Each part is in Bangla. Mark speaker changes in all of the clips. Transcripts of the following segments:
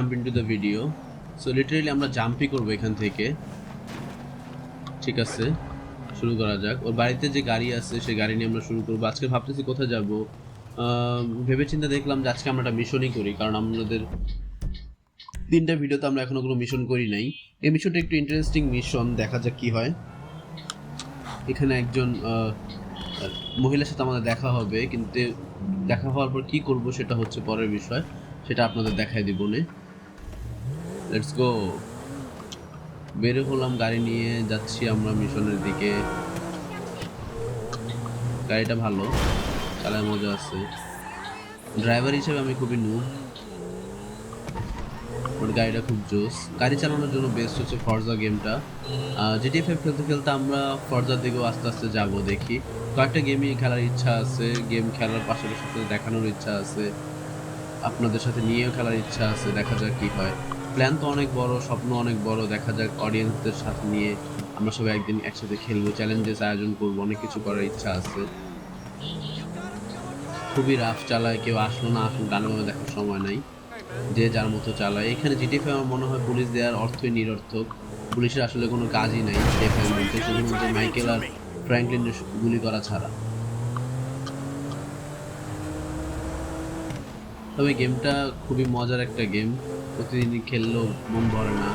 Speaker 1: jump into the video. So literally আমরা জাম্পই করব এখান থেকে। ঠিক আছে, শুরু করা যাক। ওর বাড়িতে যে গাড়ি আছে সেই গাড়ি নিয়ে আমরা শুরু করব। আজকে ভাবতেছি কোথায় যাব। ভেবেচিন্তে দেখলাম যে আজকে আমরা একটা মিশনই করি, কারণ আমাদের 3টা ভিডিওতে আমরা এখনো কোনো মিশন করি নাই। এই মিশনটা একটু ইন্টারেস্টিং মিশন, দেখা যাক কি হয়। এখানে একজন মহিলার সাথে আমাদের দেখা হবে, কিন্তু দেখা হওয়ার পর কি করব সেটা হচ্ছে পরের বিষয়, সেটা আপনাদের দেখাই দিব নে। Let's go. বের হলাম, গাড়ি নিয়ে যাচ্ছি আমরা মিশনের দিকে। গাড়িটা ভালো, চালায় মজা আছে। ড্রাইভার হিসেবে আমি খুবই নুব, বাট গাড়িটা খুব জোস। গাড়ি চালানোর জন্য বেস্ট হচ্ছে ফর্জা গেমটা। জিটিএ 5 খেলতে খেলতে আমরা ফর্জার দিকেও আস্তে আস্তে যাব। দেখি, কয়েকটা গেমই খেলার ইচ্ছা আছে, গেম খেলার পাশাপাশি দেখানোর ইচ্ছা আছে, আপনাদের সাথে নিয়েও খেলার ইচ্ছা আছে। দেখা যাক কি হয়। প্ল্যান তো অনেক বড়, স্বপ্ন অনেক বড়। দেখা যাক অডিয়েন্সদের সাথে নিয়ে আমরা সবাই একদিন একসাথে খেলবো, চ্যালেঞ্জেস আয়োজন করবো, অনেক কিছু করার ইচ্ছা আছে। খুবই রাফ চালায়, কেউ আসলো না আসলো গানে দেখার সময় নাই, যে যার মতো চালায়। এখানে জিটিএফ আমার মনে হয় পুলিশ দেওয়ার অর্থই নিরর্থক, পুলিশের আসলে কোনো কাজই নাই জিটিএফের মধ্যে, শুধুমাত্র মাইকেল আর ফ্র্যাঙ্কলিন গুলি করা ছাড়া। তবে গেমটা খুবই মজার একটা গেম, প্রতিদিনই খেললেও মন ভরে না,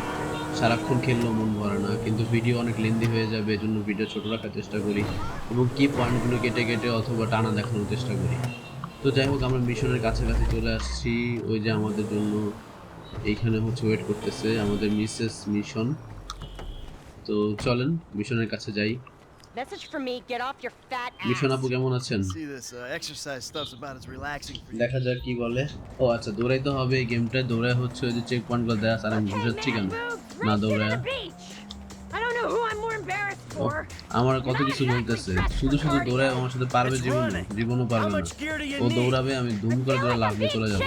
Speaker 1: সারাক্ষণ খেললেও মন ভরে না। কিন্তু ভিডিও অনেক লেন্দি হয়ে যাবে, এজন্য ভিডিও ছোট রাখার চেষ্টা করি এবং কি পয়েন্টগুলো কেটে কেটে অথবা টানা দেখানোর চেষ্টা করি। তো যাই হোক, আমরা মিশনের কাছাকাছি চলে আসছি। ওই যে আমাদের জন্য এইখানে হচ্ছে ওয়েট করতেছে আমাদের মিসেস মিশন। তো চলেন মিশনের কাছে যাই। মিশন আপু কেমন আছেন? দেখা যাক কি বলে। ও আচ্ছা, দৌড়াইতে হবে এই গেমটায়। দৌড়ায় হচ্ছে ওই যে চেক পয়েন্টগুলো দেয়া, আর আমি বুঝাচ্ছি কেন না দৌড়ায়। আমার কত কিছু বলতেছে, শুধু শুধু দৌড়ায়। আমার সাথে পারবে জীবনও পারবে না। ও দৌড়াবে, আমি ধুম করে দৌড়ে লাফ দিয়ে চলে যাবো।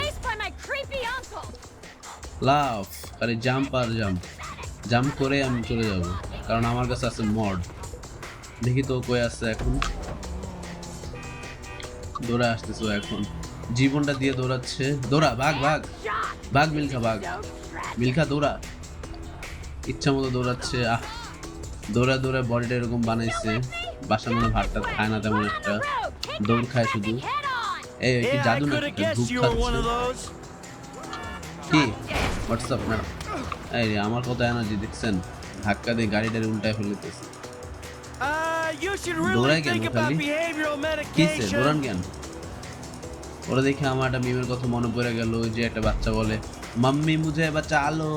Speaker 1: লাফ, আরে জাম্প আর জাম্প, জাম্প করে আমি চলে যাব, কারণ আমার কাছে আছে মড। দেখি তো কই আছে এখন। দৌড়া আসতেছে এখন, জীবনটা দিয়ে দৌড়াচ্ছে। দৌড়া, ভাগ ভাগ ভাগ, মিলখা ভাগ, মিলখা দৌড়া। ইচ্ছা মতো দৌড়াচ্ছে। দৌড়া দৌড়া বডিটা এরকম বানাইছে, বাসা মনে ভাতটা খায় না তেমন একটা, দৌড় খায় শুধু। এই কি জাদু নাকি, ধূপ খাচ্ছে কি? হোয়াটসঅ্যাপ না। এই আমার কত এনার্জি দেখছেন, ধাক্কা দিয়ে গাড়িটারে উল্টায় ফেলতেছে। দৌড়ায় কেন খালি, কিসে দৌড়ান কেন? ওরা দেখে আমার একটা মিমের কথা মনে পড়ে গেল, যে একটা বাচ্চা বলে মাম্মি মুঝে বাচ্চা আলো,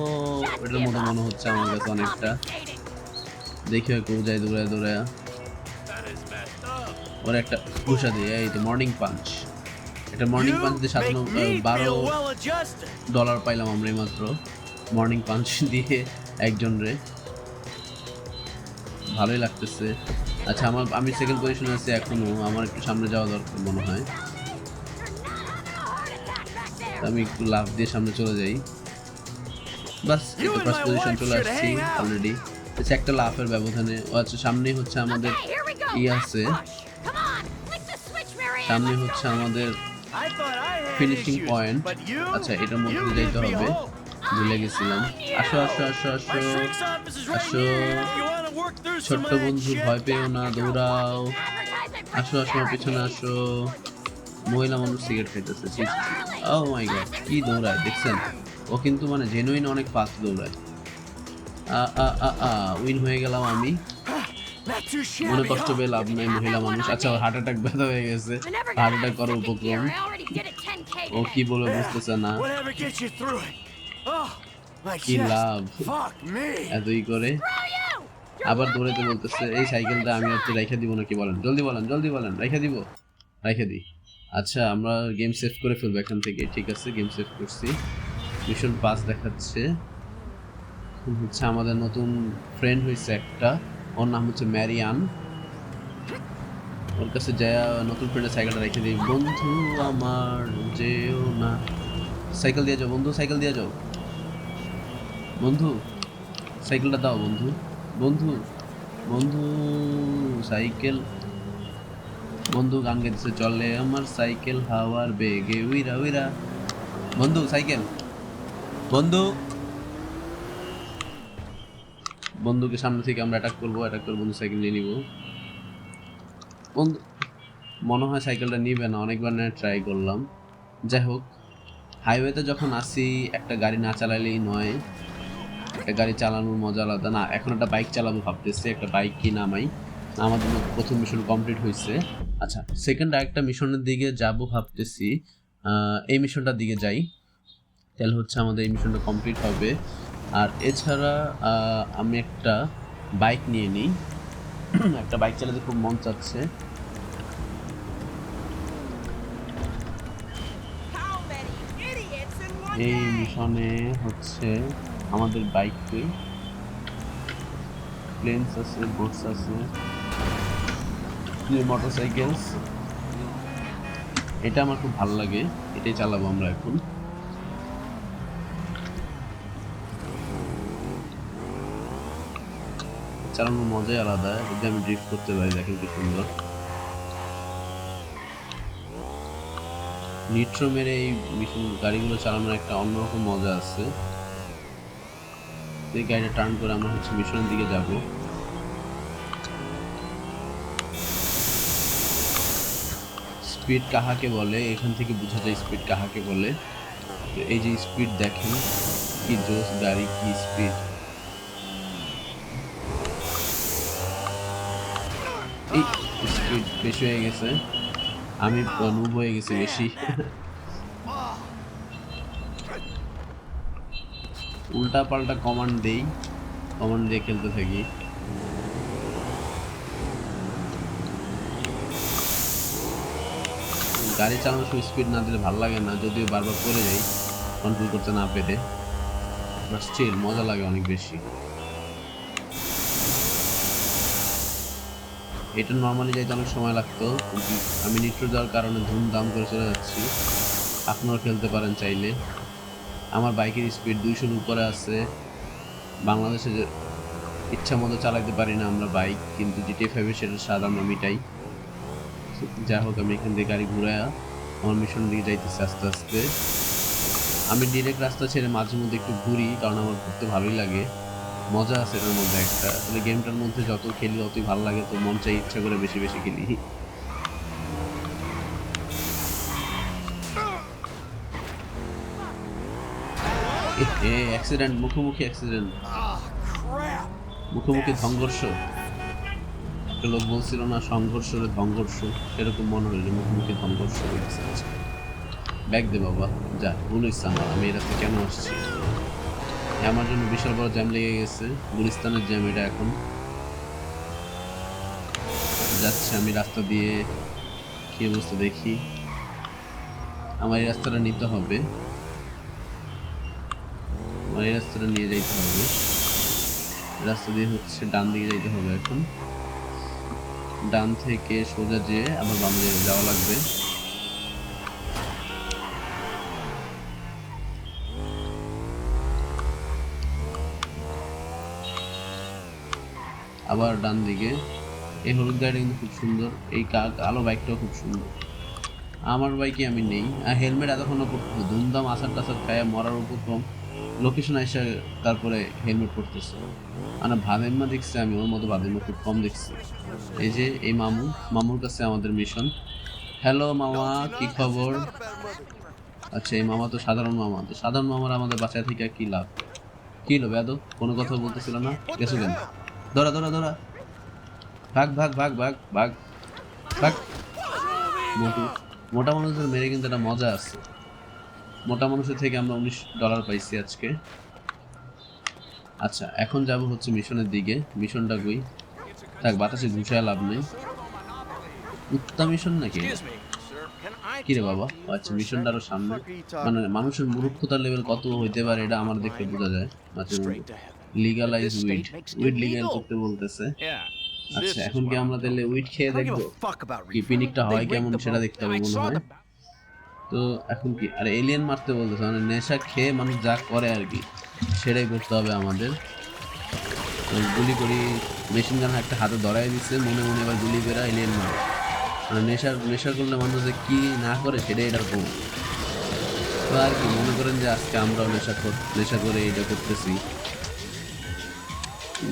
Speaker 1: ওটার মতো মনে হচ্ছে আমার কাছে অনেকটা। দেখে কেউ যায় দৌড়ায় দৌড়ায়, ওরা একটা ঘুষা দিয়ে। এই তো মর্নিং পাঞ্চ, এটা মর্নিং পাঞ্চ দিয়ে $17 পাইলাম আমরা মাত্র মর্নিং পাঞ্চ দিয়ে একজন রে। ভালোই লাগতেছে। আচ্ছা, আমি সেকেন্ড পজিশনে আছি এখনো, আমার একটু সামনে যাওয়া দরকার মনে হয়। আমি একটু লাফ দিয়ে সামনে চলে যাই, বাস একটু ফার্স্ট পজিশন চলে আসছি অলরেডি। আচ্ছা, একটা লাফের ব্যবধানে। ও আচ্ছা, সামনেই হচ্ছে আমাদের আছে, সামনে হচ্ছে আমাদের ফিনিশিং পয়েন্ট। আচ্ছা, এটার মধ্যে যাইতে হবে, ভুলে গেছিলাম। আসো আসো আসো আসো আসো, ছোট্ট বন্ধু ভয় পেও না, দৌড়াও। আসো আসো, আমার পিছনে আসো। মহিলা মানুষ সিগারেট খাইতেছে। ও মাই গড, কি দৌড়ায় দেখছেন? ও কিন্তু মানে জেনুইন অনেক ফাস্ট দৌড়ায়। উইন হয়ে গেলাম আমি। মনে কষ্ট পেয়ে লাভ নাই, মহিলা মানুষ। আচ্ছা, হার্ট অ্যাটাক ব্যথা হয়ে গেছে, হার্ট অ্যাটাক করার উপক্রম। ও কি বলে বুঝতেছে না, কি লাভ এতই করে। আবার দৌড়াইতে বলতেছে। এই সাইকেলটা আমি হচ্ছে রাইখা দিব নাকি বলেন? জলদি বলেন, জলদি বলেন। রাইখা দিব, রাইখা দিই। আচ্ছা, আমরা গেম সেভ করে ফেলবো এখান থেকে। ঠিক আছে, গেম সেভ করছি। মিশন পাস দেখাচ্ছে হচ্ছে আমাদের নতুন ফ্রেন্ড হয়েছে একটা, ওর নাম হচ্ছে ম্যারিয়ান। ওর কাছে যায় নতুন ফ্রেন্ডের সাইকেলটা রেখে দিই। বন্ধু আমার যেও না, সাইকেল দিয়ে যাও বন্ধু, সাইকেল দিয়ে যাও বন্ধু, সাইকেলটা দাও বন্ধু, বন্ধু বন্ধু সাইকেল। বন্ধু গান গাইতেছে, চলে আমার সাইকেল হাওয়ার বেগে উইরা উইরা। বন্ধু সাইকেল, বন্ধু, বন্ধুকে সামনে থেকে আমরা অ্যাটাক করবো, বন্ধু সাইকেল নিয়ে নিব। বন্ধু মনে হয় সাইকেলটা নিবে না, অনেকবার না ট্রাই করলাম। যাই হোক, হাইওয়েতে যখন আসি একটা গাড়ি না চালাইলেই নয়, একটা গাড়ি চালানোর মজা আলাদা। না, এখন একটা বাইক চালাবো ভাবতেছি, একটা বাইক কি নামাই। আমাদের প্রথম মিশন কমপ্লিট হয়েছে। আচ্ছা, সেকেন্ড আরেকটা মিশনের দিকে যাব ভাবতেছি। এই মিশনটার দিকে যাই, তাহলে হচ্ছে আমাদের এই মিশনটা কমপ্লিট হবে। আর এছাড়া আমি একটা বাইক নিয়ে নিই, একটা বাইক চালাতে খুব মন চাচ্ছে। এই মিশনে হচ্ছে আমাদের বাইকে প্লেনস আছে, বোটস আছে, মোটরসাইকেলস। এটা আমার খুব ভালো লাগে, এটাই চালাবো আমরা এখন। চালানোর মজাই আলাদা, যদি আমি ড্রিফট করতে পারি, দেখেন কি সুন্দর। নিট্রো মেরে এই মিশন গাড়িগুলো চালানোর একটা অন্যরকম মজা আছে। এই গাড়িটা টার্ন করে আমরা হচ্ছে মিশনের দিকে যাব। স্পিড কাহাকে বলে, এখান থেকে বোঝা যায় স্পিড কাহাকে বলে। এই যে স্পিড দেখেন, কি জোস গাড়ি, কি স্পিড। এই স্পিড বেশি হয়ে গেছে, আমি নুব হয়ে গেছি বেশি। উল্টা পাল্টা কমান্ড দেই, কমান্ড দিয়ে খেলতে থাকি। গাড়ি চালানোর সময় স্পিড না দিলে ভালো লাগে না, যদিও বারবার পড়ে যাই কন্ট্রোল করতে না পেরে, বাট স্টিল মজা লাগে অনেক বেশি। এটা নর্মালি যাইতে অনেক সময় লাগতো, কিন্তু আমি নিট্রো দেওয়ার কারণে ধুমধাম করে চলে যাচ্ছি। আপনারা খেলতে পারেন চাইলে। আমার বাইকের স্পিড 200-র উপরে আছে। বাংলাদেশে যে ইচ্ছা মতো চালাতে পারি না আমরা বাইক, কিন্তু GTA 5-এ সেটার স্বাদ আমরা মিটাই। যাই হোক, আমি এখান থেকে গাড়ি ঘুরাইয়া আমার মিশনের দিকে যাইতেছি আস্তে আস্তে। আমি ডিরেক্ট রাস্তা ছেড়ে মাঝে মধ্যে একটু ঘুরি, কারণ আমার ঘুরতে ভালোই লাগে, মজা আছে এটার মধ্যে একটা। আসলে গেমটার মধ্যে যত খেলি ততই ভালো লাগে, তো মন চাই ইচ্ছা করে বেশি বেশি খেলি। অ্যাক্সিডেন্ট, মুখোমুখি অ্যাক্সিডেন্ট, মুখোমুখি সংঘর্ষ। একটা লোক বলছিল না সংঘর্ষ সংঘর্ষ, সেরকম মনে হলো যে মুখোমুখি সংঘর্ষ হয়েছে। ব্যাগ দে বাবা, যা, ভুল হয়েছে আমার, আমি এই রাস্তায় কেন আসছি। আমার জন্য বিশাল বড় জ্যাম লেগে গেছে, গুলিস্তানের জ্যাম এটা। এখন যাচ্ছে আমি রাস্তা দিয়ে, কি অবস্থা দেখি। আমার এই রাস্তাটা নিতে হবে, আমার এই রাস্তাটা নিয়ে যাইতে হবে। রাস্তা দিয়ে হচ্ছে ডান দিকে যাইতে হবে এখন, ডান থেকে সোজা যেয়ে আবার বাম দিকে যাওয়া লাগবে। আবার ডান দিকে। এই হলুদ গাড়িটা কিন্তু খুব সুন্দর, এই কালো বাইকটাও খুব সুন্দর। আমার বাইকে আমি নেই, আর হেলমেট এতক্ষণ পড়তেছে, ধুমধাম আসার টাসার খায় মরার উপর কম লোকেশন এসে তারপরে হেলমেট পড়তেছে। মানে ভাদেম্মা দেখছি আমি, ওর মতো ভাদেম্মা খুব কম দেখছি। এই যে এই মামুর কাছে আমাদের মিশন। হ্যালো মামা, কি খবর? আচ্ছা, এই মামা তো সাধারণ মামা, তো সাধারণ মামার আমাদের বাসায় থেকে কি লাভ? কি হলো বেয়াদব, কোনো কথা বলতেছিল না, গেছো কেন? ধরা ধরা ধরা, ভাগ ভাগ ভাগ ভাগ ভাগ ভাগ। মোটু, মোটা মানুষের মেরে কিন্তু একটা মজা আছে। মোটা মানুষের থেকে আমরা $19 পাইছি আজকে। আচ্ছা, এখন যাব হচ্ছে মিশনের দিকে। মিশনটা কই? থাক, বাতাসে ঘুষায় লাভ নেই। উত্তম মিশন নাকি? কি রে বাবা? আচ্ছা, মিশনটা আরো সামনে। মানে মানুষের মূর্খতার লেভেল কত হইতে পারে এটা আমার দেখতে বোঝা যায় মাঝে মধ্যে। লিগালাইজ উইড, উইড লিগ্যাল করতে বলতেছে। আচ্ছা, এখন কি আমরা তাহলে উইড খেয়ে দেখবো কি পিনিকটা হয় কেমন, সেটা দেখতে হবে মনে হয়। তো এখন কি, আরে এলিয়েন মারতে বলতেছে, মানে নেশা খেয়ে মানুষ যা করে আর কি, সেটাই করতে হবে আমাদের। গুলি করি, মেশিন গান একটা হাতে ধরাই দিচ্ছে, মনে মনে এবার গুলি করে এলিয়েন মারে। মানে নেশা করলে মানুষ যে কি না করে সেটাই এটার প্রমাণ। তো আর কি মনে করেন যে আজকে আমরাও নেশা করে এটা করতেছি।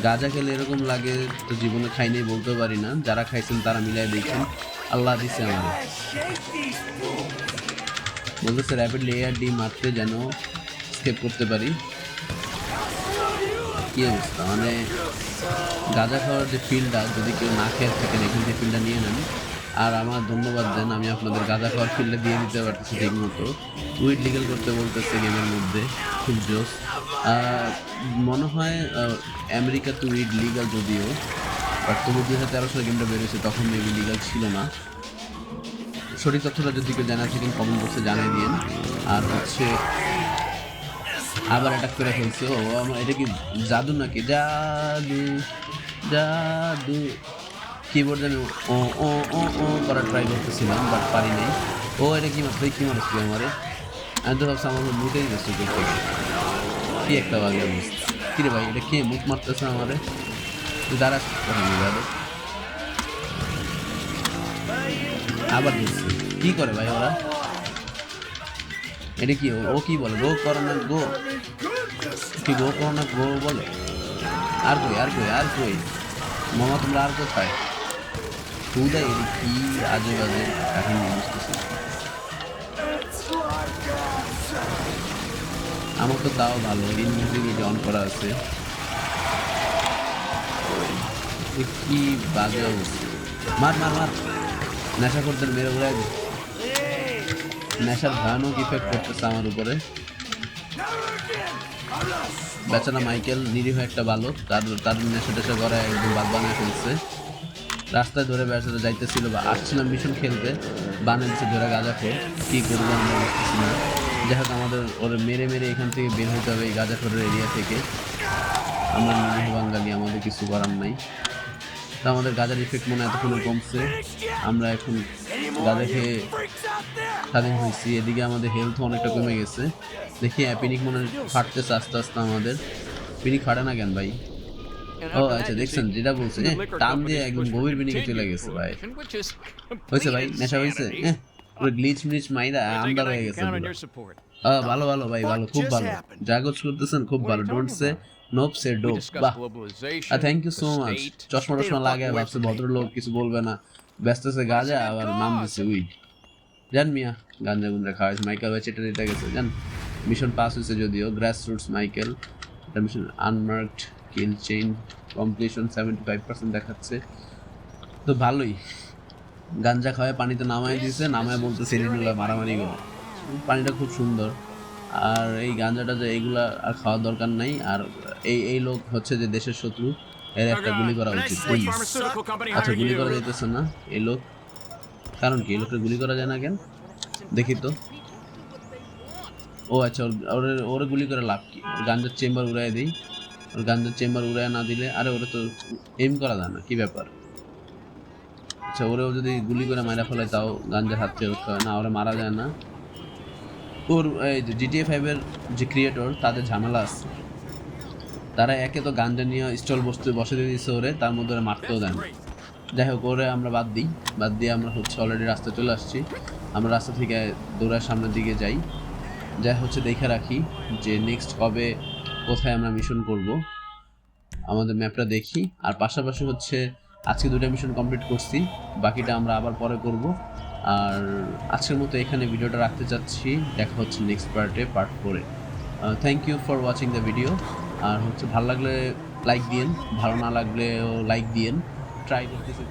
Speaker 1: গাঁজা খেলে এরকম লাগে তো জীবনে খাইনি বলতে পারি না, যারা খাইছেন তারা মিলাই দেখছেন। আল্লাহ দিছে আমার বলতেছে র্যাপিডলি এ আর ডি মারতে যেন স্কেপ করতে পারি। কি অবস্থা, মানে গাঁজা খাওয়ার যে ফিল্ডটা যদি কেউ না খেয়ে থাকেন এখান থেকে ফিল্ডটা নিয়ে নেন। আর আমার ধন্যবাদ দেন, আমি আপনাদের গাঁজা খাওয়ার ফিল্ডে দিয়ে দিতে পারতেছি ঠিক মতো। উইড লিগেল করতে বলতেছে গেমের মধ্যে, খুব জোস। মনে হয় আমেরিকাতে উইড লিগাল যদিও, বাট তবু 2013 সালে গেমটা বেরোয়েছে, তখন মেবি লিগাল ছিল না। সঠিক তথ্যটা যদি কেউ জানা থাকেন কমেন্ট বক্সে জানিয়ে দিন। আর হচ্ছে আবার অ্যাটাক করে ফেলছে। ও আমার এটা কি জাদু নাকি? জাদু জাদু কিবোর্ড আমি ও ও ও ও করার ট্রাই করতেছিলাম বাট পারি নাই। ও এটা কি মাত্র কি মারছি আমারে? আমি তো ভাবছি আমার মুখেই যাচ্ছে করতে, কি একটা বাজে অবস্থা। কিরে ভাই এটা কে মুখ মারতেছে আমারে? তুই দাঁড়াস কথা নেই দাদা। আবার দিচ্ছে কি করে ভাই ওরা? এটা কি ও কি বলে? গো করো না গো, কি গো করো না গো বলে? আর কই আর কই আর কই মামা, তোমরা আর কোথায়? খুদাই এটা কি আজে বাজে এখন বুঝতেছি। আমার তো তাও ভালো ইনভিজিবিলিটি অন করা আছে। কি বাজে অবস্থা। মার মার মার, নেশা করতে মেরে উড়াই দে। নেশার ভয়ানক ইফেক্ট করতেছে আমার উপরে। বেচারা মাইকেল নিরীহ একটা বালক, তার নেশা টেশা করে একদম বাদ বানিয়ে ফেলছে। রাস্তায় ধরে বেচারা যাইতেছিল বা আসছিলাম মিশন খেলতে, বানিয়েছে ধরে গাঁজাখোর। কি করবো আমরা বুঝতেছি না। যাই হোক আমাদের ওরে মেরে মেরে এখান থেকে বের হতে হবে এই গাঁজাখোরের এরিয়া থেকে। আমরা নিরীহ বাঙালি, আমাদের কিছু করার নাই। তো আমাদের গাঁজার ইফেক্ট মনে এতক্ষণ কমছে, আমরা এখন গাঁজা খেয়ে স্বাধীন হয়েছি। এদিকে আমাদের হেলথ অনেকটা কমে গেছে। দেখি পিনিক মনে ফাটতেছে আস্তে আস্তে আমাদের। পিনিক ফাটে না কেন ভাই? ও আচ্ছা দেখছেন যেটা বলছে, টান দিয়ে একদম গভীর পিনিকে চলে গেছে ভাই। হয়েছে ভাই, নেশা হয়েছে। পুরো গ্লিচ মিচ মাইরা আন্দার হয়ে গেছে। ভালো ভালো ভাই, ভালো, খুব ভালো। জাগজ করতেছেন খুব ভালো। Don't say nope say dope. বাহ, থ্যাংক ইউ সো মাচ। চশমা টশমা লাগায় ভাবছে ভদ্রলোক কিছু বলবে না, ব্যস্ত আছে গাঁজা, আবার নাম দিচ্ছে উইড। জান মিয়া গাঞ্জা গুঞ্জা খাওয়াইছে। মাইকেল ভাই চেটে দিতে গেছে জান। মিশন পাস হয়েছে যদিও, গ্রাস রুটস মাইকেল। এটা মিশন আনমার্কড, কিল চেইন কমপ্লিশন 75% দেখাচ্ছে, তো ভালোই। গাঞ্জা খাওয়ায় পানিতে নামাই দিয়েছে, নামায় বলতে সেলিনুল্লাহ মারামারি করে। পানিটা খুব সুন্দর। আর এই গাঞ্জাটা যে এইগুলা আর খাওয়ার দরকার নাই। আর এই লোক হচ্ছে যে দেশের শত্রু, এর একটা গুলি করা উচিত। আচ্ছা গুলি করা যাইতেছে না এই লোক, কারণ কি এই লোকটা গুলি করা যায় না কেন দেখি তো। ও আচ্ছা ওরে গুলি করে লাভ কি? গাঞ্জার চেম্বার উড়াই দিই। ওর গাঞ্জার চেম্বার উড়ায় না দিলে, আরে ওরে তো এম করা যায় না, কি ব্যাপার? আচ্ছা ওরেও যদি গুলি করে মারা ফেলায় তাও গাঞ্জার হাত ফেরত হয় না, ওরা মারা যায় না। ওর এই যে GTA 5 এর যে ক্রিয়েটর তাদের ঝামেলা আছে, তারা একে তো গাঞ্জা নিয়ে স্টল বসে দিয়ে দিচ্ছে ওরে, তার মধ্যে ওরা মারতেও দেয় না। যাই হোক ওরে আমরা বাদ দিয়ে আমরা হচ্ছে অলরেডি রাস্তায় চলে আসছি। আমরা রাস্তা থেকে দৌড়ার সামনের দিকে যাই। যা হচ্ছে দেখে রাখি যে নেক্সট কবে কোথায় আমরা মিশন করব, আমাদের ম্যাপটা দেখি। আর পাশাপাশি হচ্ছে আজকে 2টা মিশন কমপ্লিট করছি, বাকিটা আমরা আবার পরে করব। আর আজকের মতো এখানে ভিডিওটা রাখতে চাচ্ছি, দেখা হচ্ছে নেক্সট পার্টে, পার্ট 4-এ। Thank you for watching the video. আর হচ্ছে ভালো লাগলে লাইক দিয়েন, ভালো না লাগলেও লাইক দিয়েন। ট্রাই করতেছি